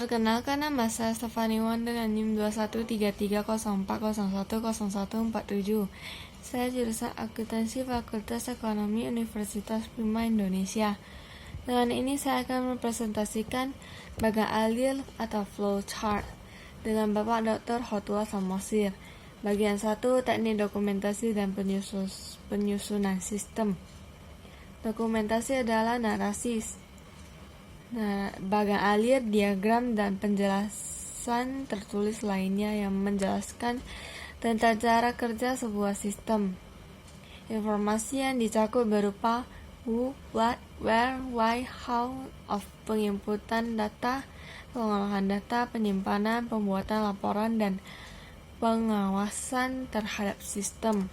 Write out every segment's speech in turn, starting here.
Perkenalkan, nama saya Stefani Wan dengan NIM 213304010147. Saya jurusan Akuntansi Fakultas Ekonomi Universitas Bima Indonesia. Dengan ini saya akan mempresentasikan bagan alir atau flow chart dengan Bapak Dr. Hotwa Samosir. Bagian 1, teknik dokumentasi dan penyusunan sistem. Dokumentasi adalah narasi. Bagan alir, diagram, dan penjelasan tertulis lainnya yang menjelaskan tentang cara kerja sebuah sistem. Informasi yang dicakup berupa who, what, where, why, how of penginputan data, pengolahan data, penyimpanan, pembuatan laporan, dan pengawasan terhadap sistem.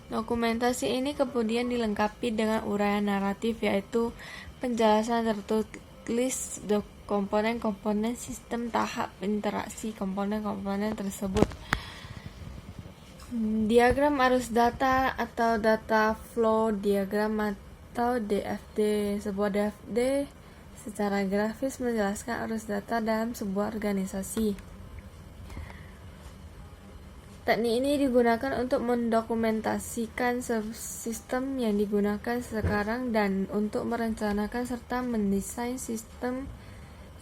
Dokumentasi ini kemudian dilengkapi dengan uraian naratif, yaitu penjelasan tertulis komponen-komponen sistem, tahap interaksi komponen-komponen tersebut. Diagram arus data atau data flow diagram atau DFD. Sebuah DFD secara grafis menjelaskan arus data dalam sebuah organisasi. Teknik ini digunakan untuk mendokumentasikan sistem yang digunakan sekarang dan untuk merencanakan serta mendesain sistem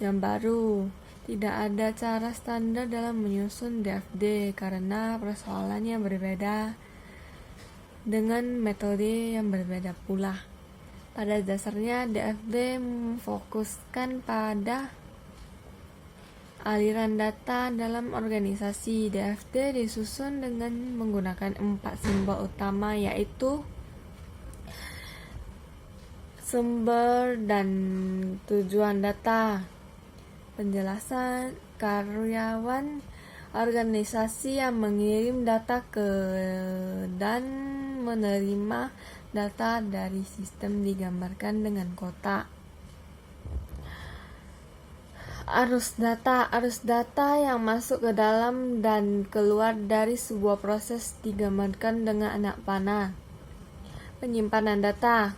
yang baru. Tidak ada cara standar dalam menyusun DFD karena persoalannya berbeda dengan metode yang berbeda pula. Pada dasarnya DFD memfokuskan pada aliran data dalam organisasi. DFD disusun dengan menggunakan 4 simbol utama, yaitu sumber dan tujuan data, penjelasan, karyawan, organisasi yang mengirim data ke dan menerima data dari sistem digambarkan dengan kotak. Arus data yang masuk ke dalam dan keluar dari sebuah proses digambarkan dengan anak panah. Penyimpanan data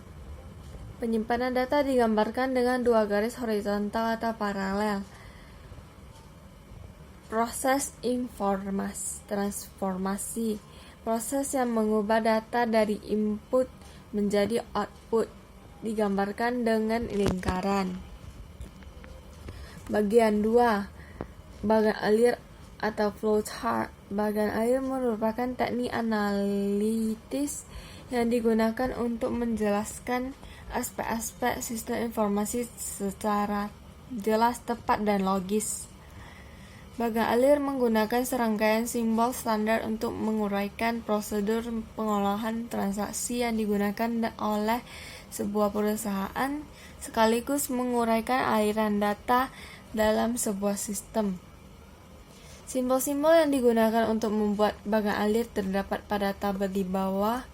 digambarkan dengan 2 garis horizontal atau paralel. Proses transformasi, proses yang mengubah data dari input menjadi output, digambarkan dengan lingkaran. Bagian 2, bagan alir atau flow chart. Bagan alir merupakan teknik analitis yang digunakan untuk menjelaskan aspek-aspek sistem informasi secara jelas, tepat, dan logis. Bagan alir menggunakan serangkaian simbol standar untuk menguraikan prosedur pengolahan transaksi yang digunakan oleh sebuah perusahaan, sekaligus menguraikan aliran data dalam sebuah sistem. Simbol-simbol yang digunakan untuk membuat bagan alir terdapat pada tabel di bawah.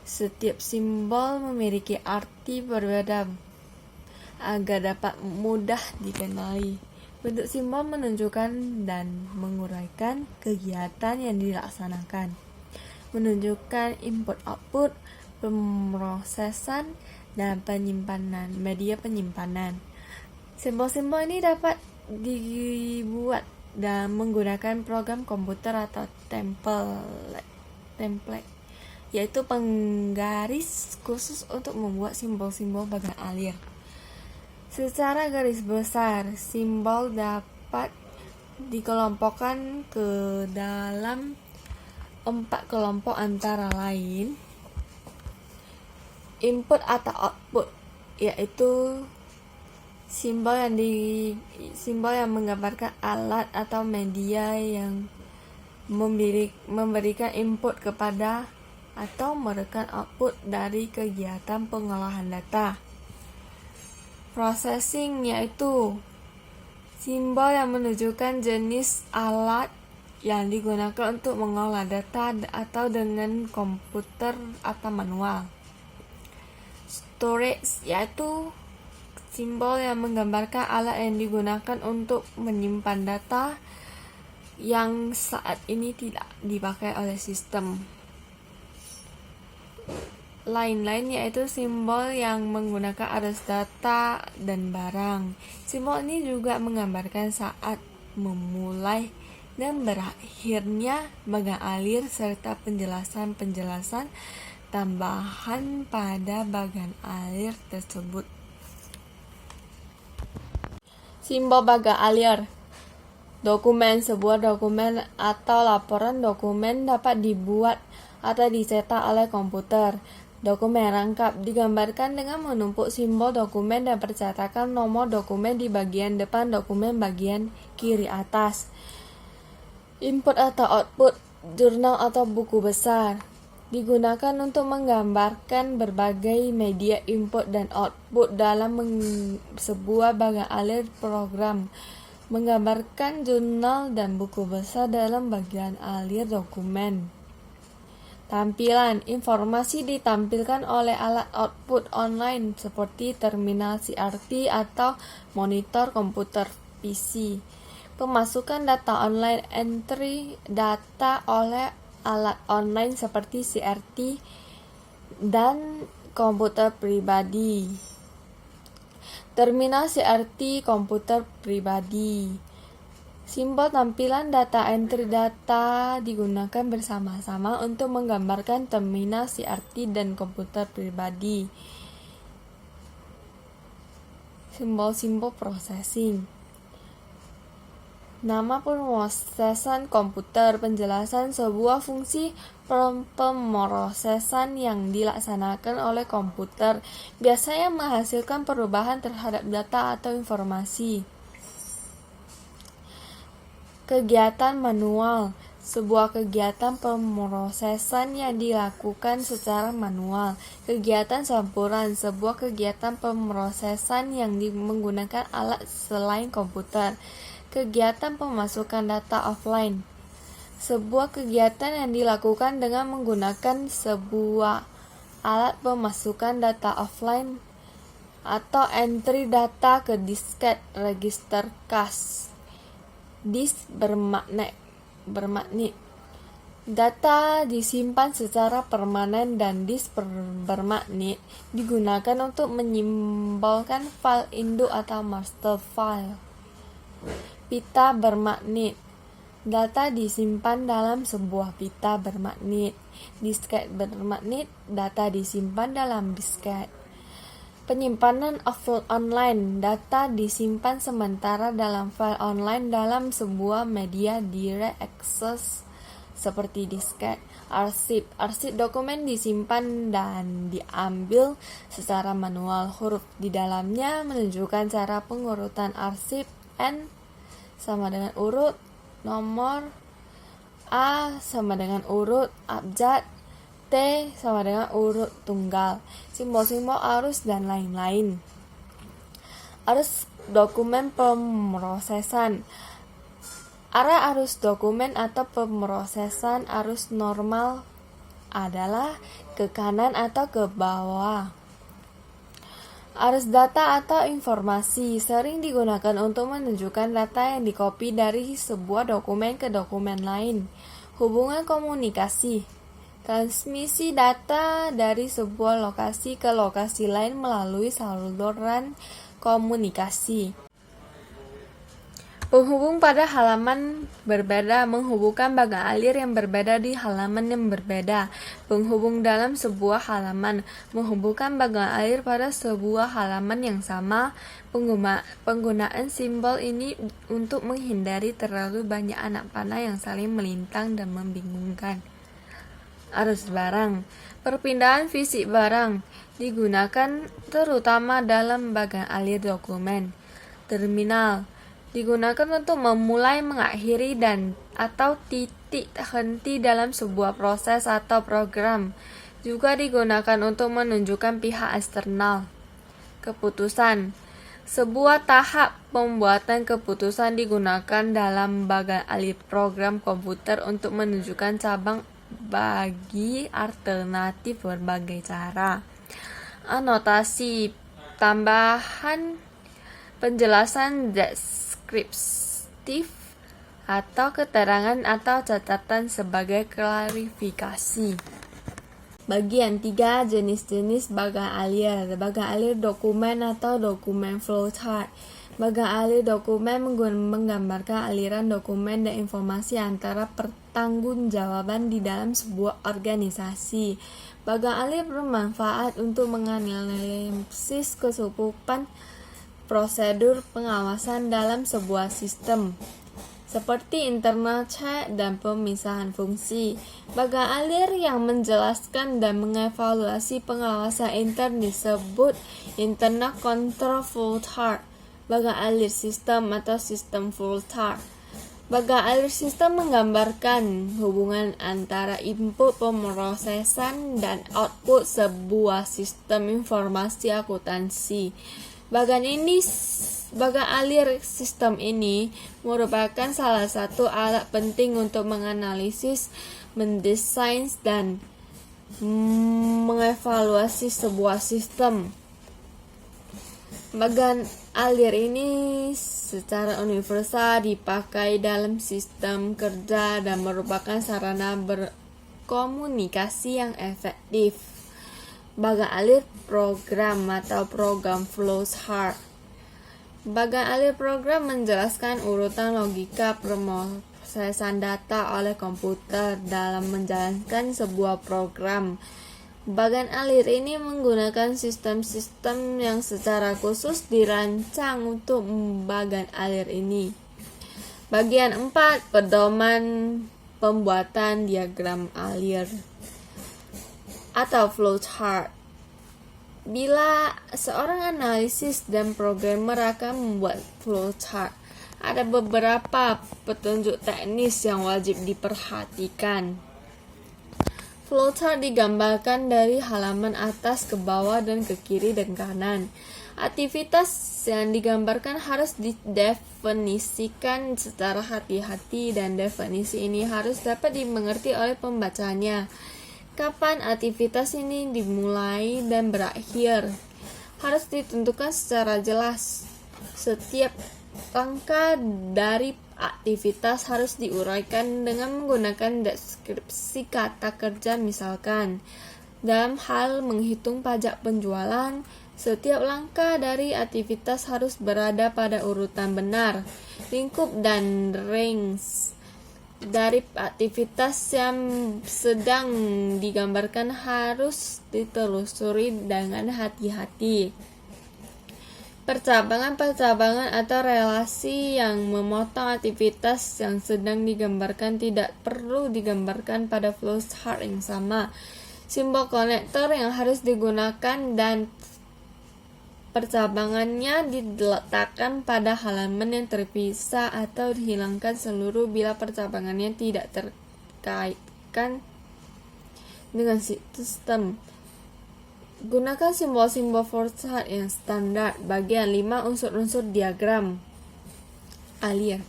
Setiap simbol memiliki arti berbeda agar dapat mudah dikenali. Bentuk simbol menunjukkan dan menguraikan kegiatan yang dilaksanakan, menunjukkan input-output, pemrosesan, dan penyimpanan, media penyimpanan. Simbol-simbol ini dapat dibuat dan menggunakan program komputer atau template, yaitu penggaris khusus untuk membuat simbol-simbol bagan alir. Secara garis besar, simbol dapat dikelompokkan ke dalam 4 kelompok, antara lain input atau output, yaitu simbol yang menggambarkan alat atau media yang memberikan input kepada atau merekam output dari kegiatan pengolahan data. Processing, yaitu simbol yang menunjukkan jenis alat yang digunakan untuk mengolah data atau dengan komputer atau manual. Storage, yaitu simbol yang menggambarkan alat yang digunakan untuk menyimpan data yang saat ini tidak dipakai oleh sistem. lain-lain yaitu simbol yang menggunakan arus data dan barang. Simbol ini juga menggambarkan saat memulai dan berakhirnya bagan alir serta penjelasan-penjelasan tambahan pada bagan alir tersebut. Simbol bagan alir. Dokumen. Sebuah dokumen atau laporan dokumen dapat dibuat atau dicetak oleh komputer. Dokumen rangkap digambarkan dengan menumpuk simbol dokumen dan percetakan nomor dokumen di bagian depan dokumen bagian kiri atas. Input atau output, jurnal atau buku besar. Digunakan untuk menggambarkan berbagai media input dan output dalam sebuah bagan alir program. Menggambarkan jurnal dan buku besar dalam bagian alir dokumen. Tampilan. Informasi ditampilkan oleh alat output online seperti terminal CRT atau monitor komputer PC. Pemasukan data online. Entry data oleh alat online seperti CRT dan komputer pribadi. Terminal CRT komputer pribadi. Simbol tampilan data. Entry data digunakan bersama-sama untuk menggambarkan terminal CRT dan komputer pribadi. Simbol-simbol processing. Nama pemrosesan komputer. Penjelasan sebuah fungsi pemrosesan yang dilaksanakan oleh komputer, biasanya menghasilkan perubahan terhadap data atau informasi. Kegiatan manual. Sebuah kegiatan pemrosesan yang dilakukan secara manual. Kegiatan campuran. Sebuah kegiatan pemrosesan yang menggunakan alat selain komputer. Kegiatan pemasukan data offline. Sebuah kegiatan yang dilakukan dengan menggunakan sebuah alat pemasukan data offline atau entry data ke disket register cache. Disk bermagnet. Data disimpan secara permanen dan disk bermagnet digunakan untuk menyimbolkan file induk atau master file. Pita bermagnet. Data disimpan dalam sebuah pita bermagnet. Disket bermagnet. Data disimpan dalam disket. Penyimpanan online. Data disimpan sementara dalam file online dalam sebuah media direct access seperti disket. Arsip. Arsip dokumen disimpan dan diambil secara manual. Huruf di dalamnya menunjukkan cara pengurutan arsip. N sama dengan urut, nomor, A sama dengan urut abjad, T sama dengan urut tunggal, simbol-simbol arus dan lain-lain. Arus dokumen pemrosesan. Arah arus dokumen atau pemrosesan arus normal adalah ke kanan atau ke bawah. Arus data atau informasi sering digunakan untuk menunjukkan data yang dikopi dari sebuah dokumen ke dokumen lain. Hubungan komunikasi. Transmisi data dari sebuah lokasi ke lokasi lain melalui saluran komunikasi. Penghubung pada halaman berbeda menghubungkan bagan alir yang berbeda di halaman yang berbeda. Penghubung dalam sebuah halaman menghubungkan bagan alir pada sebuah halaman yang sama. Penggunaan simbol ini untuk menghindari terlalu banyak anak panah yang saling melintang dan membingungkan. Arus barang. Perpindahan fisik barang digunakan terutama dalam bagan alir dokumen. Terminal digunakan untuk memulai, mengakhiri, dan atau titik henti dalam sebuah proses atau program. Juga digunakan untuk menunjukkan pihak eksternal. Keputusan. Sebuah tahap pembuatan keputusan digunakan dalam bagan alir program komputer untuk menunjukkan cabang bagi alternatif berbagai cara. Anotasi. Tambahan penjelasan deskriptif atau keterangan atau catatan sebagai klarifikasi. Bagian 3, jenis-jenis bagan alir. Bagan alir dokumen atau dokumen flowchart. Bagan alir dokumen menggambarkan aliran dokumen dan informasi antara pertanggungjawaban di dalam sebuah organisasi. Bagan alir bermanfaat untuk menganalisis kecukupan prosedur pengawasan dalam sebuah sistem, seperti internal check dan pemisahan fungsi. Bagan alir yang menjelaskan dan mengevaluasi pengawasan intern disebut internal control flowchart. Bagan alir sistem atau sistem flowchart. Bagan alir sistem menggambarkan hubungan antara input pemrosesan dan output sebuah sistem informasi akuntansi. Bagan alir sistem ini merupakan salah satu alat penting untuk menganalisis, mendesain, dan mengevaluasi sebuah sistem. Bagan alir ini secara universal dipakai dalam sistem kerja dan merupakan sarana berkomunikasi yang efektif. Bagan alir program atau program flowchart. Bagan alir program menjelaskan urutan logika pemrosesan data oleh komputer dalam menjalankan sebuah program. Bagan alir ini menggunakan sistem-sistem yang secara khusus dirancang untuk bagan alir ini. Bagian 4, pedoman pembuatan diagram alir atau flowchart. Bila seorang analisis dan programmer akan membuat flowchart, ada beberapa petunjuk teknis yang wajib diperhatikan. Flowchart digambarkan dari halaman atas ke bawah dan ke kiri dan kanan. Aktivitas yang digambarkan harus didefinisikan secara hati-hati dan definisi ini harus dapat dimengerti oleh pembacanya. Kapan aktivitas ini dimulai dan berakhir harus ditentukan secara jelas. Setiap langkah dari aktivitas harus diuraikan dengan menggunakan deskripsi kata kerja. Misalkan, dalam hal menghitung pajak penjualan, setiap langkah dari aktivitas harus berada pada urutan benar. Lingkup dan range dari aktivitas yang sedang digambarkan harus ditelusuri dengan hati-hati. Percabangan-percabangan atau relasi yang memotong aktivitas yang sedang digambarkan tidak perlu digambarkan pada flowchart yang sama. Simbol konektor yang harus digunakan dan percabangannya diletakkan pada halaman yang terpisah atau dihilangkan seluruh bila percabangannya tidak terkaitkan dengan sistem. Gunakan simbol-simbol flowchart yang standar. Bagian 5, unsur-unsur diagram alir.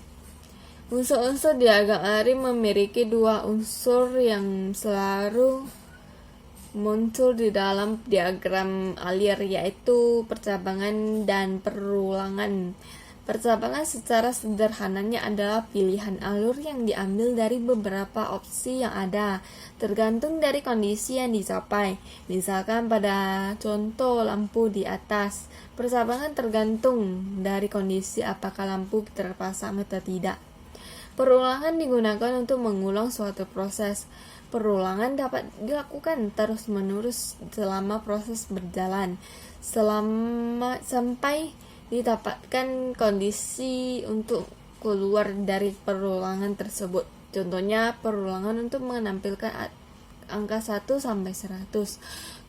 Unsur-unsur diagram alir memiliki dua unsur yang selalu muncul di dalam diagram alir, yaitu percabangan dan perulangan. Percabangan secara sederhananya adalah pilihan alur yang diambil dari beberapa opsi yang ada, tergantung dari kondisi yang dicapai. Misalkan pada contoh lampu di atas, percabangan tergantung dari kondisi apakah lampu terpasang atau tidak. Perulangan digunakan untuk mengulang suatu proses. Perulangan dapat dilakukan terus-menerus selama proses berjalan, sampai didapatkan kondisi untuk keluar dari perulangan tersebut. Contohnya, perulangan untuk menampilkan angka 1 sampai 100.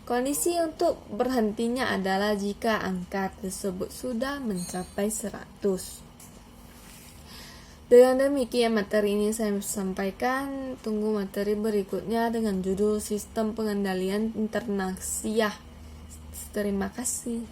Kondisi untuk berhentinya adalah jika angka tersebut sudah mencapai 100. Dengan demikian materi ini saya sampaikan. Tunggu materi berikutnya dengan judul Sistem Pengendalian Internal SIA. Terima kasih.